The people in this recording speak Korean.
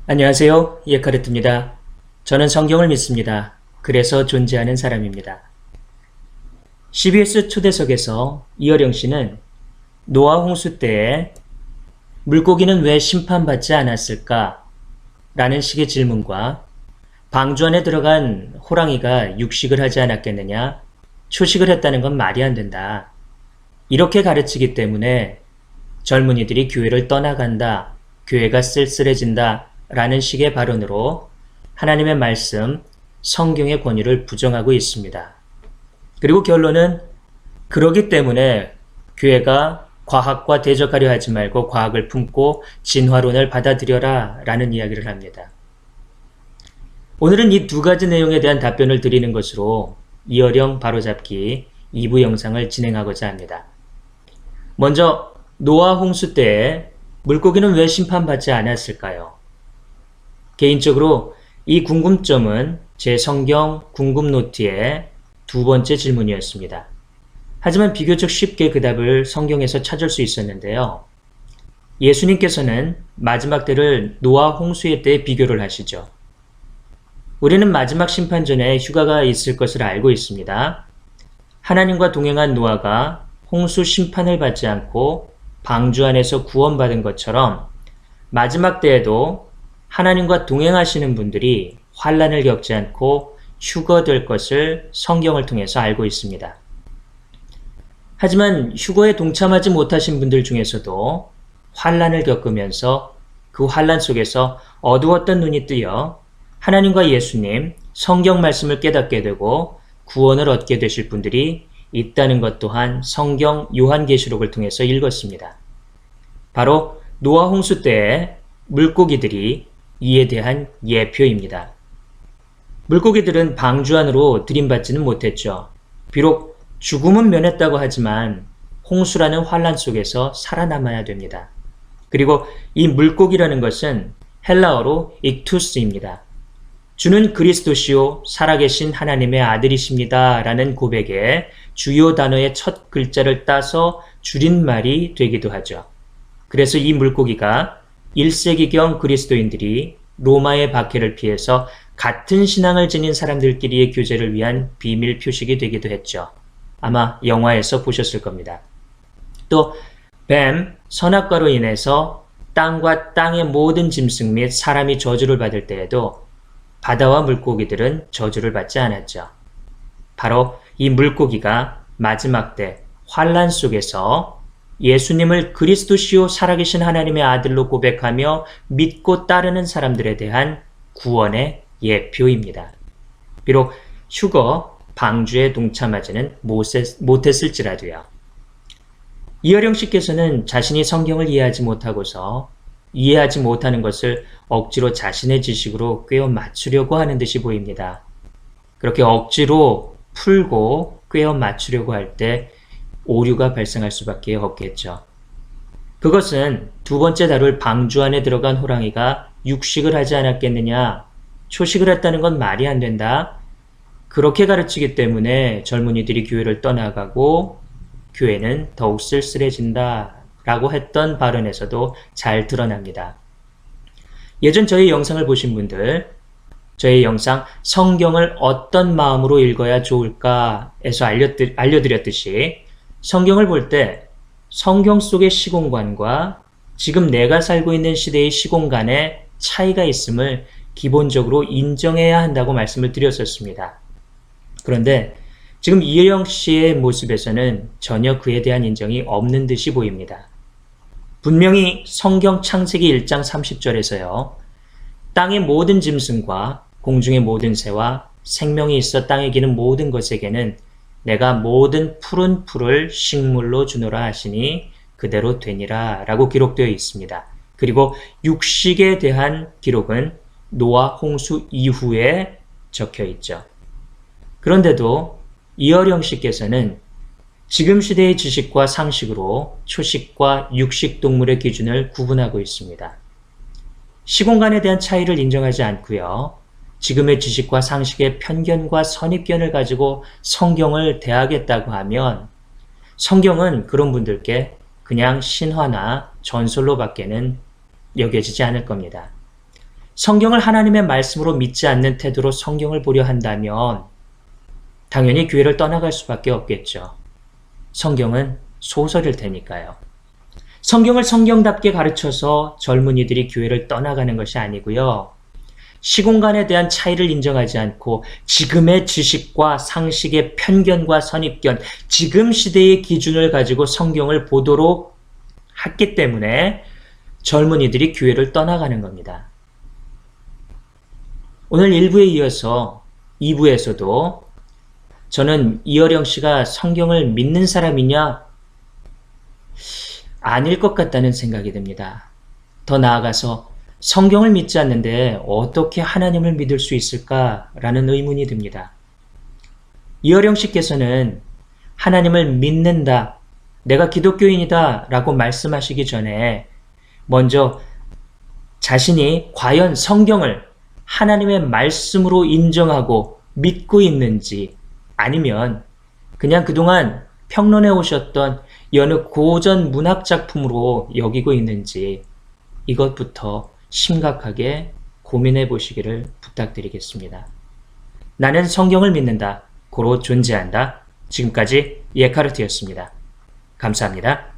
안녕하세요. 예카르트입니다. 저는 성경을 믿습니다. 그래서 존재하는 사람입니다. CBS 초대석에서 이어령 씨는 노아 홍수 때에 물고기는 왜 심판받지 않았을까? 라는 식의 질문과 방주 안에 들어간 호랑이가 육식을 하지 않았겠느냐? 초식을 했다는 건 말이 안 된다. 이렇게 가르치기 때문에 젊은이들이 교회를 떠나간다. 교회가 쓸쓸해진다. 라는 식의 발언으로 하나님의 말씀, 성경의 권위를 부정하고 있습니다. 그리고 결론은 그러기 때문에 교회가 과학과 대적하려 하지 말고 과학을 품고 진화론을 받아들여라 라는 이야기를 합니다. 오늘은 이 두 가지 내용에 대한 답변을 드리는 것으로 이어령 바로잡기 2부 영상을 진행하고자 합니다. 먼저 노아 홍수 때에 물고기는 왜 심판받지 않았을까요? 개인적으로 이 궁금점은 제 성경 궁금노트의 두 번째 질문이었습니다. 하지만 비교적 쉽게 그 답을 성경에서 찾을 수 있었는데요. 예수님께서는 마지막 때를 노아 홍수의 때에 비교를 하시죠. 우리는 마지막 심판 전에 휴가가 있을 것을 알고 있습니다. 하나님과 동행한 노아가 홍수 심판을 받지 않고 방주 안에서 구원받은 것처럼 마지막 때에도 하나님과 동행하시는 분들이 환난을 겪지 않고 휴거될 것을 성경을 통해서 알고 있습니다. 하지만 휴거에 동참하지 못하신 분들 중에서도 환난을 겪으면서 그 환난 속에서 어두웠던 눈이 뜨여 하나님과 예수님, 성경 말씀을 깨닫게 되고 구원을 얻게 되실 분들이 있다는 것 또한 성경 요한계시록을 통해서 읽었습니다. 바로 노아 홍수 때에 물고기들이 이에 대한 예표입니다. 물고기들은 방주 안으로 들임받지는 못했죠. 비록 죽음은 면했다고 하지만 홍수라는 환란 속에서 살아남아야 됩니다. 그리고 이 물고기라는 것은 헬라어로 익투스입니다. 주는 그리스도시요 살아계신 하나님의 아들이십니다. 라는 고백에 주요 단어의 첫 글자를 따서 줄임말이 되기도 하죠. 그래서 이 물고기가 1세기경 그리스도인들이 로마의 박해를 피해서 같은 신앙을 지닌 사람들끼리의 교제를 위한 비밀 표식이 되기도 했죠. 아마 영화에서 보셨을 겁니다. 또 뱀, 선악과로 인해서 땅과 땅의 모든 짐승 및 사람이 저주를 받을 때에도 바다와 물고기들은 저주를 받지 않았죠. 바로 이 물고기가 마지막 때 환란 속에서 예수님을 그리스도시요 살아계신 하나님의 아들로 고백하며 믿고 따르는 사람들에 대한 구원의 예표입니다. 비록 휴거, 방주에 동참하지는 못했을지라도요. 이어령 씨께서는 자신이 성경을 이해하지 못하고서 이해하지 못하는 것을 억지로 자신의 지식으로 꿰어 맞추려고 하는 듯이 보입니다. 그렇게 억지로 풀고 꿰어 맞추려고 할 때 오류가 발생할 수밖에 없겠죠. 그것은 두 번째 다룰 방주 안에 들어간 호랑이가 육식을 하지 않았겠느냐, 초식을 했다는 건 말이 안 된다. 그렇게 가르치기 때문에 젊은이들이 교회를 떠나가고 교회는 더욱 쓸쓸해진다 라고 했던 발언에서도 잘 드러납니다. 예전 저희 영상을 보신 분들, 저희 영상 성경을 어떤 마음으로 읽어야 좋을까에서 알려드렸듯이 성경을 볼 때 성경 속의 시공간과 지금 내가 살고 있는 시대의 시공간에 차이가 있음을 기본적으로 인정해야 한다고 말씀을 드렸었습니다. 그런데 지금 이혜영 씨의 모습에서는 전혀 그에 대한 인정이 없는 듯이 보입니다. 분명히 성경 창세기 1장 30절에서요. 땅의 모든 짐승과 공중의 모든 새와 생명이 있어 땅에 기는 모든 것에게는 내가 모든 푸른 풀을 식물로 주노라 하시니 그대로 되니라 라고 기록되어 있습니다. 그리고 육식에 대한 기록은 노아 홍수 이후에 적혀 있죠. 그런데도 이어령 씨께서는 지금 시대의 지식과 상식으로 초식과 육식 동물의 기준을 구분하고 있습니다. 시공간에 대한 차이를 인정하지 않고요. 지금의 지식과 상식의 편견과 선입견을 가지고 성경을 대하겠다고 하면 성경은 그런 분들께 그냥 신화나 전설로 밖에는 여겨지지 않을 겁니다. 성경을 하나님의 말씀으로 믿지 않는 태도로 성경을 보려 한다면 당연히 교회를 떠나갈 수밖에 없겠죠. 성경은 소설일 테니까요. 성경을 성경답게 가르쳐서 젊은이들이 교회를 떠나가는 것이 아니고요. 시공간에 대한 차이를 인정하지 않고 지금의 지식과 상식의 편견과 선입견, 지금 시대의 기준을 가지고 성경을 보도록 했기 때문에 젊은이들이 교회를 떠나가는 겁니다. 오늘 1부에 이어서 2부에서도 저는 이어령 씨가 성경을 믿는 사람이냐? 아닐 것 같다는 생각이 듭니다. 더 나아가서 성경을 믿지 않는데 어떻게 하나님을 믿을 수 있을까라는 의문이 듭니다. 이어령 씨께서는 하나님을 믿는다, 내가 기독교인이다 라고 말씀하시기 전에 먼저 자신이 과연 성경을 하나님의 말씀으로 인정하고 믿고 있는지 아니면 그냥 그동안 평론해 오셨던 여느 고전 문학 작품으로 여기고 있는지 이것부터 심각하게 고민해 보시기를 부탁드리겠습니다. 나는 성경을 믿는다. 고로 존재한다. 지금까지 예카르트였습니다. 감사합니다.